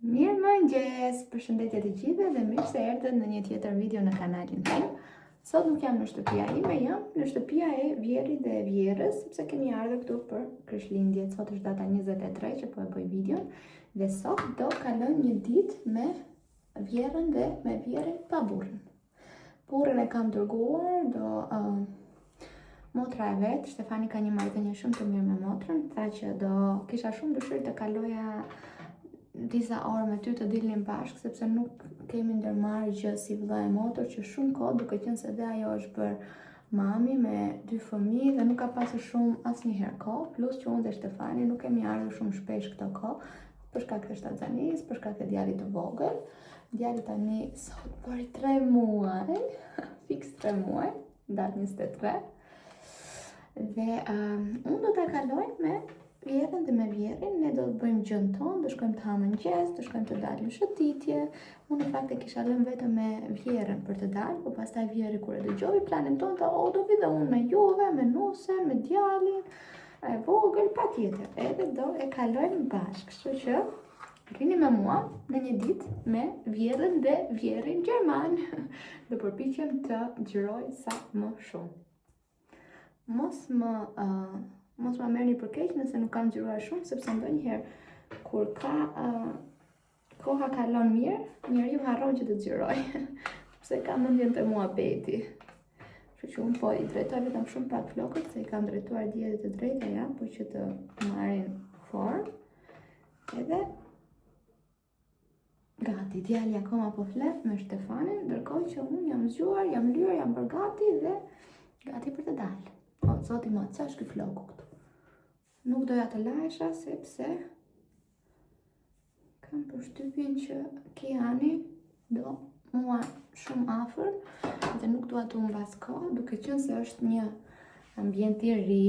Mirëmëngjes, përshëndetje të gjithëve dhe mirë se erdhët në një tjetër video në kanalin tim. Sot nuk jam në shtëpia ime, jam në shtëpia e Vjerit dhe Vjerës, sepse kemi ardhur këtu për Krishtlindjet. Sot është data 23 që po e bëj videon dhe sot do kaloj një ditë me Vjerën dhe me Vjerin pa burrin. Burrin e kam dërguar motra e vet, Stefani ka një marrëdhënie shumë të mirë me motrën, tha që do kisha shumë dëshirë të kaloja disa orë me ty të dilnim bashkë, sepse nuk kemi ndërmarrë gjë si vëlla e motër që shumë kohë, duke qenë se dhe ajo është bërë mami me 2 fëmijë dhe nuk ka pasur shumë asnjëherë kohë, plus që unë dhe Stefani nuk kemi ardhur shumë shpesh këto kohë, për shkak të shtatzanisë, për shkak të djalit të vogël. Djali tani sot bëri 3 muaj, fiks 3 muaj, datë 23. Dhe unë do ta kaloj me Vjerën dhe me Vjerin, ne do të bëjmë gjën tonë, do shkojmë të hamë mëngjes, do shkojmë të dalim shëtitje. Unë në fakt e kisha lënë vetëm me Vjerën për të dalë, po pastaj Vjeri kur e dëgjoi planin tonë, tha, do vi dhe unë me juve, me nusen, me djalin, e vogël, patjetër, edhe do e kalojmë bashkë. Kështu që rini me mua në një ditë me Vjerën dhe Vjerin gjerman. Do përpiqem të xhiroj sa më shumë. Mos ma merrni për keq nëse nuk kam xhiruar shumë, sepse ndonjëherë kur koha kalon mirë, njeriu harron që të xhiroj. Pse ka mendjen te muhabeti. Kështu që unë po i drejtoj vetëm shumë pak flokët, se i kam drejtuar dje dhe të drejta ja, po që të marrin formë. Edhe gati, djali akoma po flet me Stefanin, ndërkohë që unë jam zgjuar, jam lyer, jam bërë gati dhe gati për të dalë. O, zoti ma, ç'është ky floku këtu? Nuk doja të lajsha sepse kam përshtypjen që Kiani do mua shumë afër dhe nuk dua të humbas kohë, duke qenë se është një ambient i ri,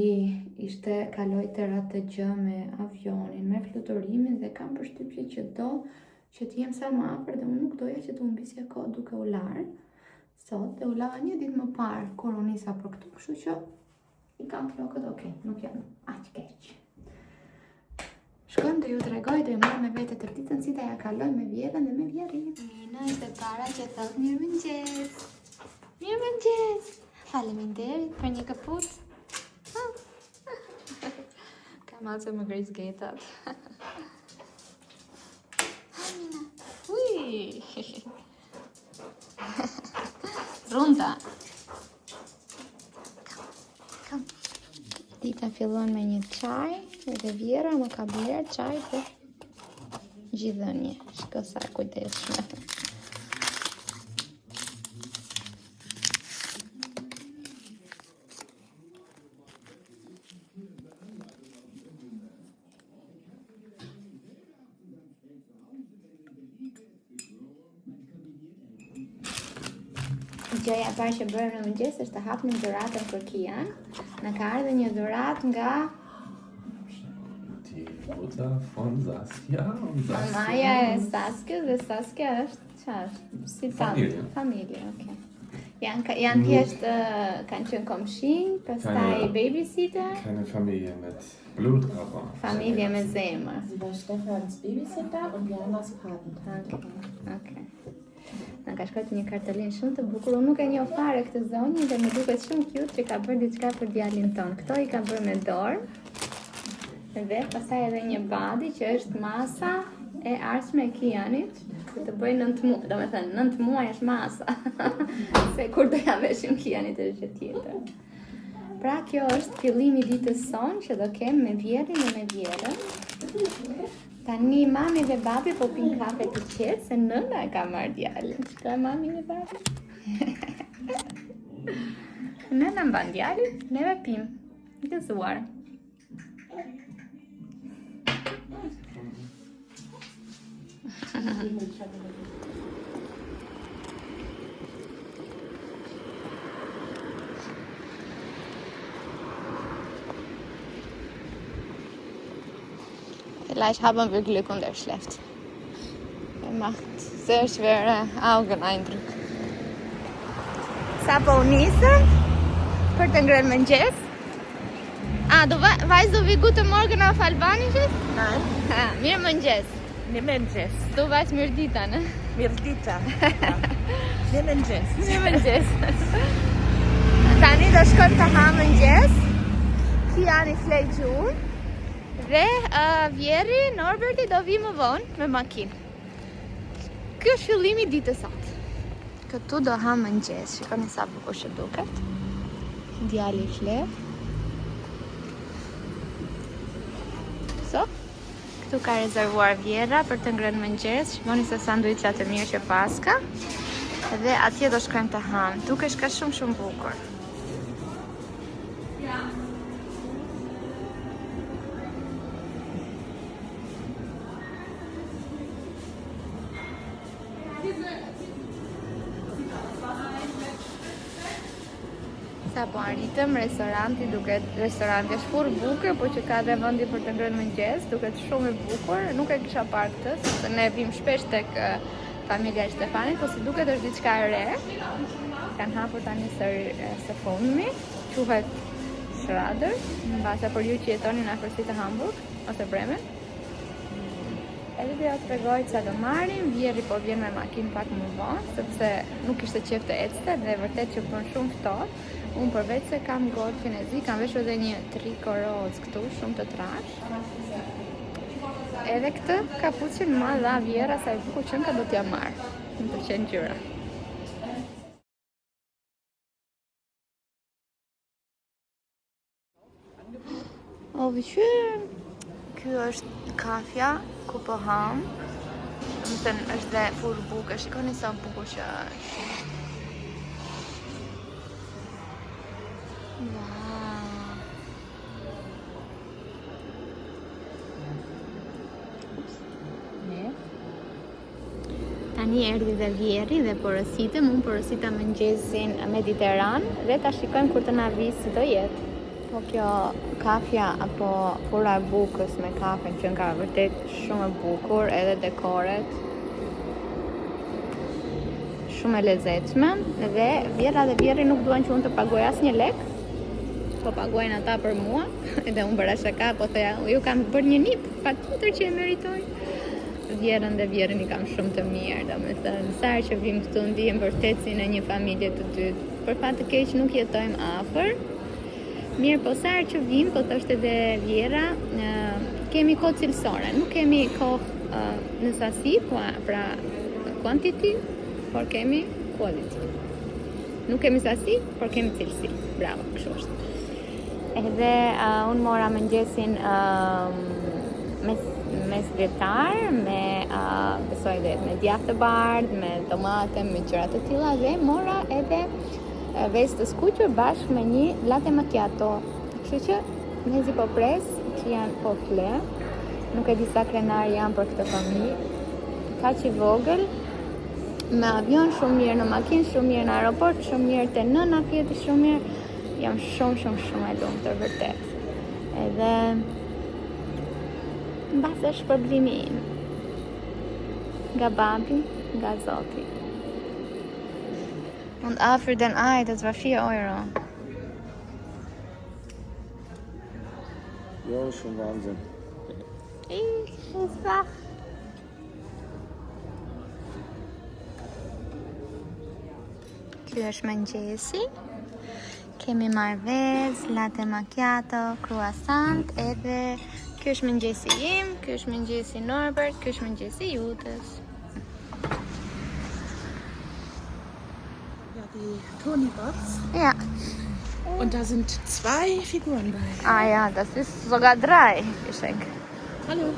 ishte kaloj tëra të gjë me avionin, me fluturimin dhe kam përshtypjen që do që të jem sa më afër dhe unë nuk doja që të humbisja kohë duke u larë. Sot dhe u lava një ditë më parë kur u nisa për këtu, kështu që i kam flokët, okej, nuk janë aq keq. Shkojmë të ju tregoj, do i marr me vete të ditën si ta ja kaloj me Vjerën dhe me Vjerin. Mina është e para që thot mirëmëngjes. Mirëmëngjes. Faleminderit për një këpucë. Kam alse më gris getat. Ha, Mina. Ui. Runda. Dita fillon me një çaj, edhe Vjera më ka bler çaj për gjithënie. Shko sa kujdesshme. Gjëja e parë që bërëm në mëngjes është të hapnim dhuratën për Kian. Na ka ardhur një dhuratë nga Mutter von Saskia und Saskia. Maja e Saskia dhe Saskia është çfarë? Si familje, okay. Janë thjesht kanë qenë komshin, pastaj babysitter. Keine Familie mit Blut, aber Familie me zemër. Sie war Stefans Babysitter und Janas Patentante. Okay. Në ka shkruar një kartolinë shumë të bukur. Unë nuk e njoh fare këtë zonjë dhe më duket shumë cute që ka bërë diçka për djalin ton. Këto i ka bërë me dorë. Dhe pastaj edhe një badi që është masa e ardhshme e Kianit, që të bëj 9 muaj, domethënë 9 muaj është masa. Se kur do ja veshim Kianit është gjë tjetër. Pra kjo është fillimi i ditës son që do kem me Vjerin dhe me Vjerën. Tani mami dhe babi po pin kafe të qetë se nëna e ka marrë djalin. Shkoj mami dhe babi. Nëna mban djalin, neve pim. Gëzuar. Vielleicht haben wir Glück und er schläft. Macht sehr schwere Augeneindruck. Sa po nisëm për të ngrënë mëngjes. Du weißt du, wie guten Morgen auf Albanisch ist? Nein. Mirëmëngjes. Një mëngjes. Tu veç mirë dita, në? Mirë dita. Një mëngjes. Një mëngjes. Tani do shkojmë të ha mëngjes. Ki janë i flej gjurë. Dhe Vjeri, Norberti do vi më vonë me makinë. Kjo është fillimi ditës sot. Këtu do ha mëngjes. Shikoni sa bukur që duket. Djali fle. So, këtu ka rezervuar Vjera për të ngrënë mëngjes. Shikoni se sanduiçat e mirë që paska. Dhe atje do shkojmë të hamë. Dukesh ka shumë bukur. Sa po arritëm, restoranti është furë bukur, po që ka dhe vendi për të ngrënë mëngjes, duket shumë i bukur. Nuk e kisha parë këtë, sepse ne vim shpesh tek familja e Stefanit, po si duket është diçka e re. Kanë hapur tani së fundmi, quhet Schrader, mbase për ju që jetoni në afërsitë të Hamburg ose Bremen. Edhe do ja tregoj çfarë do marrim. Vjeri po vjen me makinë pak më vonë, sepse nuk kishte qejf të ecte dhe vërtet që bën shumë ftohtë. Unë përveç se kam golfin e zi, kam veshur edhe një triko roz këtu, shumë të trash. Edhe këtë kapuçin ma dha Vjera sa i bukur që ka do t'ja marr. Më pëlqen ngjyra. Ky është kafja ku po ham. Është dhe furë bukur, shikoni sa bukur që është. Tani erdhi dhe Vjeri dhe porositëm, unë porosita mëngjesin mediteran dhe ta shikojmë kur të na vi si do jetë. Po kjo kafja apo fura e bukës me kafen që nga vërtet shumë e bukur, edhe dekoret shumë e lezetshme dhe Vjera dhe Vjeri nuk duan që unë të paguaj asnjë lek, po paguajnë ata për mua edhe unë bëra shaka, po thoya ju kam bërë një nip, patjetër që e meritoj. Vjerën dhe Vjerin i kam shumë të mirë, domethënë sa herë që vim këtu ndihem vërtet si në një familje të dytë. Për fat të keq nuk jetojmë afër. Mirë, po sa herë që vim, po thoshte edhe Vjera, kemi kohë cilësore, nuk kemi kohë në sasi, pra quantity, por kemi quality. Nuk kemi sasi, por kemi cilësi. Bravo, kështu është. Edhe unë mora mëngjesin mes vjetar, me besoj dhe me djathë të bardhë, me tomate, me gjëra të tilla dhe mora edhe vezë të skuqur bashkë me një latte macchiato. Kështu që mezi po pres që janë po fle. Nuk e di sa krenar janë për këtë familje. Kaq i vogël, me avion shumë mirë, në makinë shumë mirë, në aeroport shumë mirë, te nëna fjeti shumë mirë. Jam shumë e lumtur vërtet. Edhe mbas është problemi im. Nga babi, nga Zoti. Und für den Ei, das war 4 Euro. Ja, schon Wahnsinn. Ich ist wach. Ky është mëngjesi. Kemi marrë vezë, latte macchiato, croissant, edhe ky është mëngjesi im, ky është mëngjesi Norbert, ky është mëngjesi Jutës. Ja, die Tony-Box. Ja. Und da sind 2 Figuren bei. Ah ja, das ist sogar 3 Geschenk. Hallo.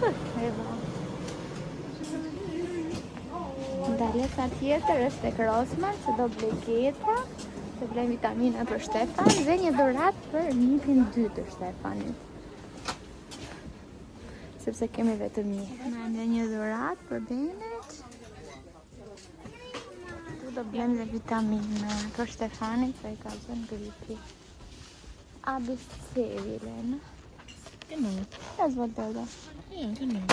Dalesa tjetër është tek Rosman, që do blej geta, që blej vitamina për Stefan dhe një dhuratë për nipin 2 të Stefanit. Sepse kemi vetëm një. Dhe një dhuratë për Benet. Tu do blejmë dhe vitamina për Stefanit, se i ka zënë gripi. ABC, Vilena. Genau. Das wollte er da. Ja, genau.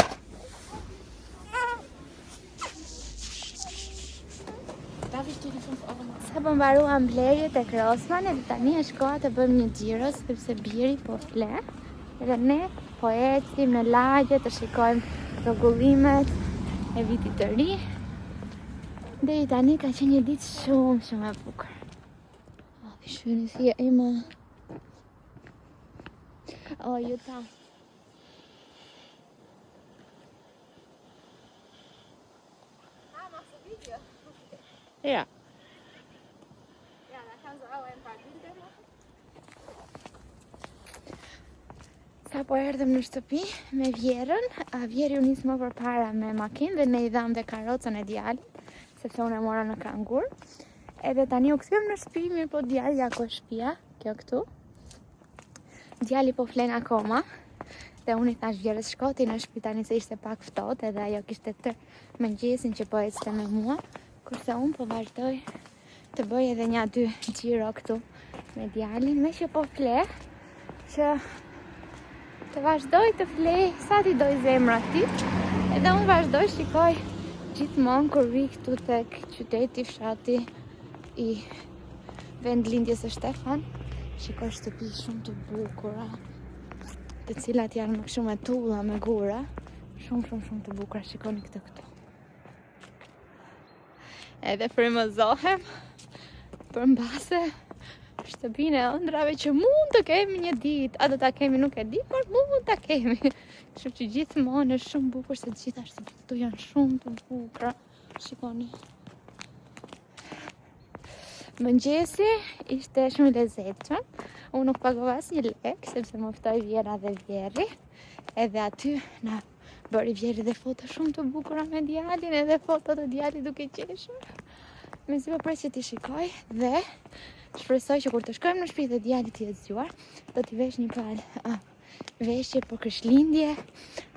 Darf ich dir die 5 Euro machen? Sa po mbaruam blerjet e Rosman, edhe tani është koha të bëjmë një xhiro, sepse biri po fle. Edhe ne po ecim në lagje të shikojmë rrogullimet e vitit të ri. Deri tani ka qenë një ditë shumë e bukur. Shuni si e ima. Juta. Ja. Sa po erdhëm në shtëpi me Vjerën, Vjeri u nis më përpara me makinë dhe ne I dham dhe karrocën e djalit, sepse unë e mora në kangur. Edhe tani u kthyem në shtëpi, mirë po djali ako shtëpia, kjo këtu. Djali po flen akoma. Dhe unë I thash Vjerës shkoti në shtëpi tani se ishte pak ftohtë, edhe ajo kishte tërë mëngjesin që po ecte me mua, kurse unë po vazhdoj të bëj edhe 1-2 xhiro këtu me djalin, me që po fle, që të vazhdoj të flej sa ti doj zemra ti, edhe unë vazhdoj shikoj gjithmonë kur vi këtu tek qyteti, fshati I vendlindjes së Shtefan, shikoj shtëpi shumë të bukura, të cilat janë më shumë e tulla me gura, shumë të bukura, shikoni këtë këtu. Edhe frymëzohem për mbase shtëpinë e ëndrave që mund të kemi një ditë, a do ta kemi nuk e di, por mund ta kemi. Kështu që gjithmonë është shumë bukur se të gjitha shtëpitë këtu janë shumë të bukura. Shikoni. Mëngjesi ishte shumë I lezetshëm. Unë nuk pagova asnjë lek sepse më ftoi Vjera dhe Vjeri. Edhe aty na bëri Vjeri dhe foto shumë të bukura me djalin, edhe foto të djalit duke qeshur. Mezi po pres që t'i shikoj dhe shpresoj që kur të shkojmë në shtëpi dhe djali t'i zgjuar, do t'i vesh një palë veshje për Krishtlindje,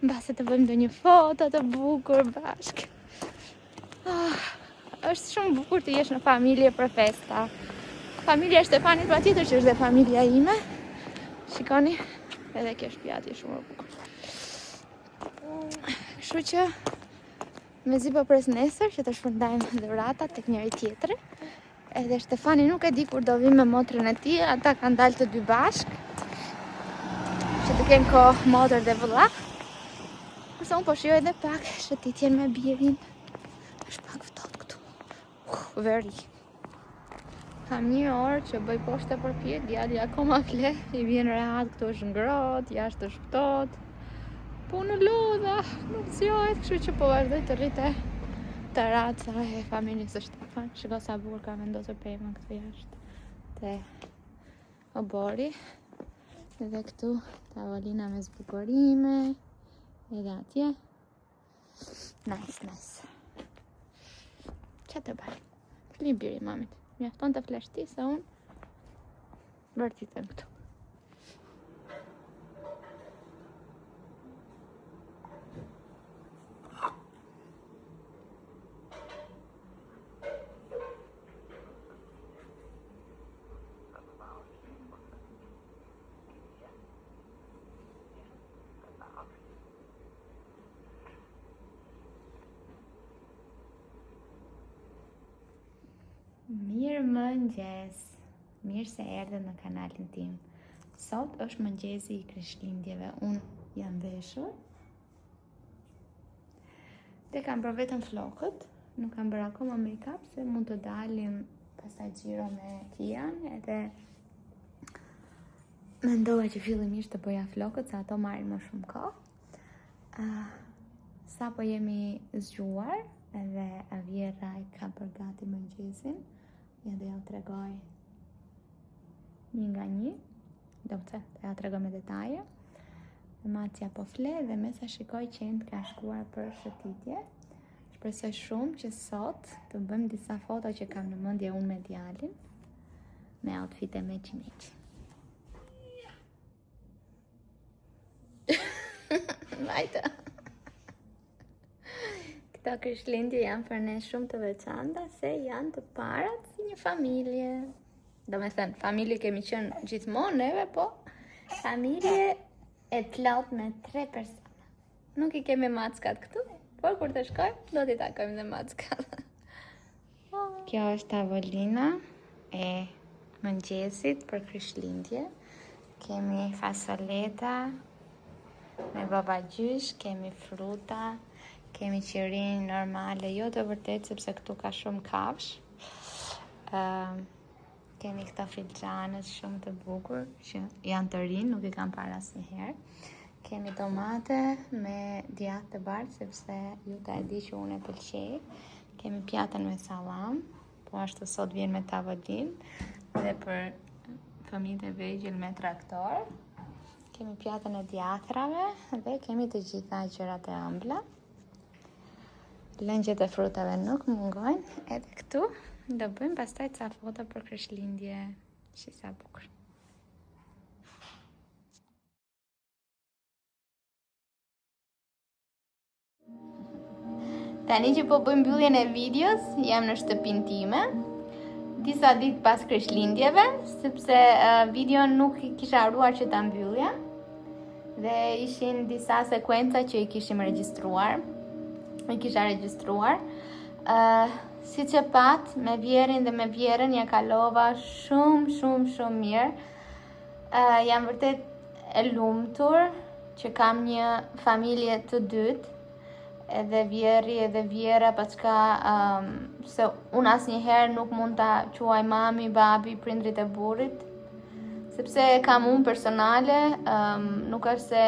mbase të bëjmë ndonjë foto të bukur bashkë. Është shumë bukur të jesh në familje për festa. Familja e Shtefanit patjetër që është dhe familja ime. Shikoni, edhe kjo shtëpi atje shumë e bukur. Kështu që mezi po pres nesër që të shpërndajmë dhuratat tek njëri tjetri. Edhe Shtefani nuk e di kur do vi me motrën e tij, ata kanë dalë të dy bashk. Që të kenë kohë motër dhe vëlla. Kurse unë po shijoj edhe pak shëtitjen me birin. Është pak ftohtë këtu. Veri. Kam 1 orë që bëj poshtë për pjetë, djali akoma fle, I vjen rehat, këtu është ngrohtë, jashtë është ftohtë. Po në lodha, nuk zjohet, kështu që po vazhdoj të rrite të raca e familjes së Shtefan. Shiko sa bukur ka vendosur pema këtu jashtë te obori. Edhe këtu tavolina me zbukurime. Edhe atje. Nice. Qa të bëj? Fli biri mamit. Mjafton të flesh ti se unë vërtitën këtu. Mirëmëngjes. Mirë se erdhe në kanalin tim. Sot është mëngjesi I Krishtlindjeve. Unë jam veshur. Dhe kam bërë vetëm flokët. Nuk kam bërë akoma make-up se mund të dalim pastaj xhiro me Kian, edhe mendova që fillimisht të bëja flokët se ato marrin më shumë kohë. Sa po jemi zgjuar, edhe Vjera I ka përgati mëngjesin. Ja do ja tregoj një nga një, do të ja tregoj me detaje. Macja po fle dhe me sa shikoj qend ka shkuar për shëtitje. Shpresoj shumë që sot të bëjmë disa foto që kam në mendje unë me djalin, me outfite me qiniqi. Vajta. Këto Krishtlindje janë për ne shumë të veçanta se janë të parat si një familje. Do me thënë, familje kemi qenë gjithmonë neve, po familje e plot me 3 persona. Nuk I kemi mackat këtu, por kur të shkojmë, do t'i takojmë dhe mackat. Kjo është tavolina e mëngjesit për Krishtlindje. Kemi fasoleta me baba gjysh, kemi fruta, Kemi qirin normale, jo të vërtet, sepse këtu ka shumë kafsh. Kemi këta filxanet shumë të bukur, që janë të rinë, nuk i kam para asnjëherë. Kemi tomate me djathë të bardhë, sepse ju ta e di që unë e pëlqej. Kemi pjatën me salam, po ashtu sot vjen me tavolin, dhe për fëmijët e vegjël me traktor. Kemi pjatën e djathrave dhe kemi të gjitha gjërat e ëmbla. Lëngjet e frutave nuk mungojnë, edhe këtu do bëjmë pastaj ca foto për Krishtlindje, që sa bukur. Tani që po bëjmë mbylljen e videos, jam në shtëpinë time. Disa ditë pas Krishtlindjeve, sepse videon nuk i kisha harruar që ta mbyllja. Dhe ishin disa sekuenca që i kishim regjistruar. I kisha regjistruar. Si që pat, me vjerin dhe me vjerën ja kalova shumë mirë. Jam vërtet e lumtur që kam një familje të dytë, edhe vjeri edhe vjera, paçka se unë asnjëherë nuk mund ta quaj mami, babi, prindrit e burrit, sepse kam unë personale, nuk është se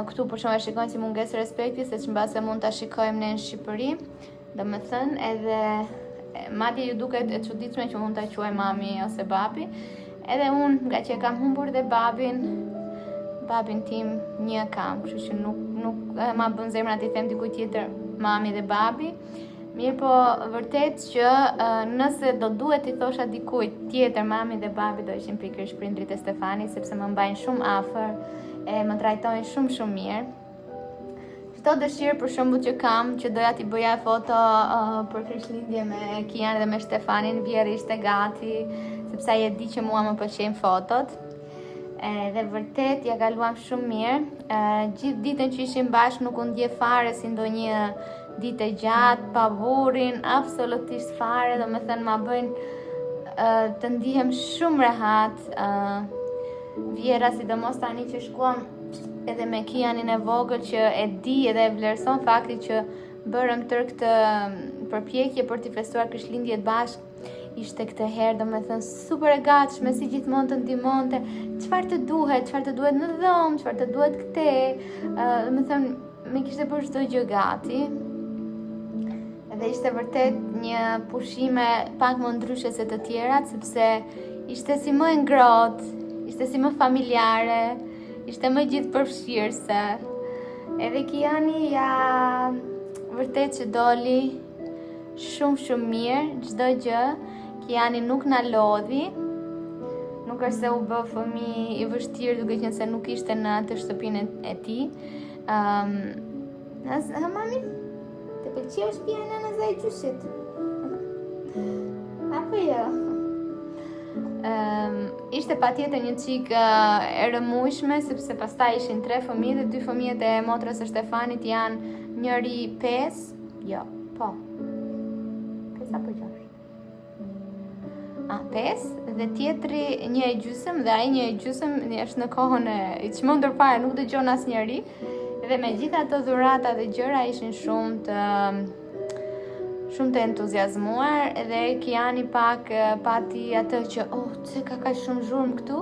këtu për shumë e shikojnë si mungesë respekti, se që mbase mund ta shikojmë ne në Shqipëri, do me thënë, edhe madje ju duket e çuditshme që mund ta quaj mami ose babi, edhe unë nga që kam humbur dhe babin tim një kam, kështu që nuk ma bën zemra t'i them dikujt tjetër mami dhe babi. Mirë po vërtet që nëse do duhet t'i thosha dikujt tjetër mami dhe babi, do ishin pikërisht prindrit e Stefanit, sepse më mbajnë shumë afër e më trajtojnë shumë mirë. Çdo dëshirë për shembull që kam, që doja t'i bëja foto për Krishtlindje me Kian dhe me Stefanin, vjeri ishte gati, sepse ai e di që mua më pëlqejnë fotot. Dhe vërtet ja kaluam shumë mirë. Gjithë ditën që ishim bashkë nuk u ndje fare si ndonjë ditë e gjatë, pa burrin, absolutisht fare, do me thënë ma bëjnë të ndihem shumë rehat. Vjera, sidomos tani që shkuam edhe me Kianin e vogël, që e di edhe e vlerëson fakti që bërëm tërë këtë përpjekje për t'i festuar Krishtlindjet bashkë. Ishte këtë herë, do me thënë, super e gatshme, si gjithmonë të ndihmonte, çfarë të duhet në dhomë, çfarë të duhet këte, do me thënë, me kishte bërë çdo gjë gati. Dhe ishte vërtet një pushime pak më ndryshe se të tjerat, sepse ishte si më e ngrohtë, ishte si më familjare, ishte më gjithë përfshirëse. Edhe Kiani vërtet që doli shumë mirë, çdo gjë. Kiani nuk na lodhi, nuk është se u bë fëmijë i vështirë duke qenë se nuk ishte në atë shtëpinë e tij. Mami, të pëlqeu shtëpia e nënës dhe e gjyshit? Apo jo? Ishte patjetër një çik e rëmujshme, sepse pastaj ishin 3 fëmijë dhe 2 fëmijët e motrës së Stefanit janë njëri 5, jo, po. 5 apo 6? 5, dhe tjetri 1 e gjysëm, dhe ai 1 e gjysëm është në kohën e çmendur fare, nuk dëgjon asnjëri. Dhe me gjitha ato dhurata dhe gjëra ishin shumë të entuziazmuar, dhe Kiani pak pati atë që se ka kaq shumë zhurmë këtu,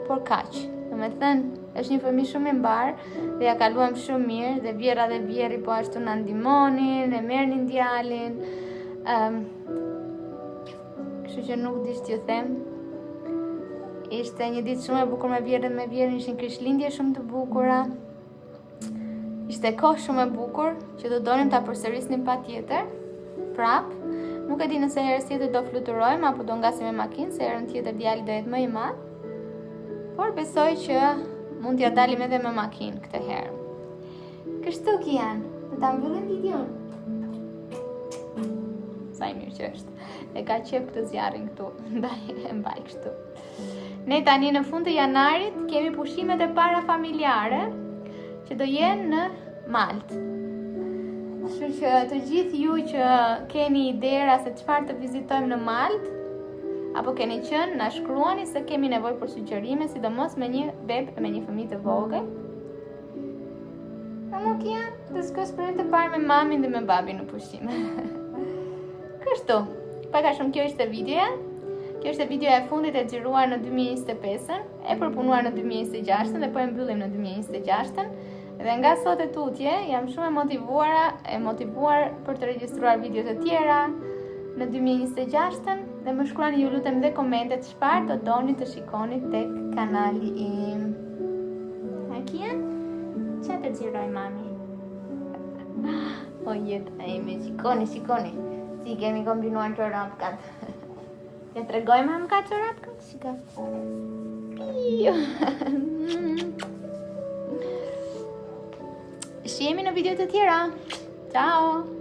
por kaq. Do me thënë, është një fëmijë shumë i mbar dhe ja kaluam shumë mirë, dhe vjera dhe vjeri po ashtu na ndihmonin, e merrnin djalin. Kështu që nuk di t'ju them. Ishte një ditë shumë e bukur me vjerin, ishin Krishtlindje shumë të bukura. Ishte kohë shumë e bukur që do donim ta përsërisnim patjetër. Prap, nuk e di nëse herës tjetër do fluturojmë apo do ngasim me makinë, se herën tjetër djali do jetë më i madh. Por besoj që mund t'ja dalim edhe me makinë këtë herë. Kështu Kian, do ta mbyllim videon. Sa i mirë që është. E ka qef këtë zjarrin këtu, ndaj e mbaj kështu. Ne tani në fund të janarit kemi pushimet e para familjare që do jenë në Maltë. Kështu që të gjithë ju që keni idera se çfarë të vizitojmë në Maltë, apo keni qenë, na shkruani se kemi nevojë për sugjerime, sidomos me një bebë e me një fëmijë të vogël. nuk janë, të s'ka sprejnë të parë me mamin dhe me babin në pushim. Kështu, paka shumë kjo ishte videoja. Kjo është videoja e fundit e xhiruar në 2025-ën, e përpunuar në 2026-ën dhe po e mbyllim në 2026-ën. Dhe nga sot e tutje, jam shumë e motivuar për të regjistruar video të tjera në 2026-ën dhe më shkruani ju lutem dhe komentet çfarë do doni të shikoni tek kanali im. A kien? Qa të xhiroj mami? O jeta ime, shikoni. Si kemi kombinuar çorapkat. Ja tregoj mamka çorapkat, shika. Shihemi në video të tjera. Ciao!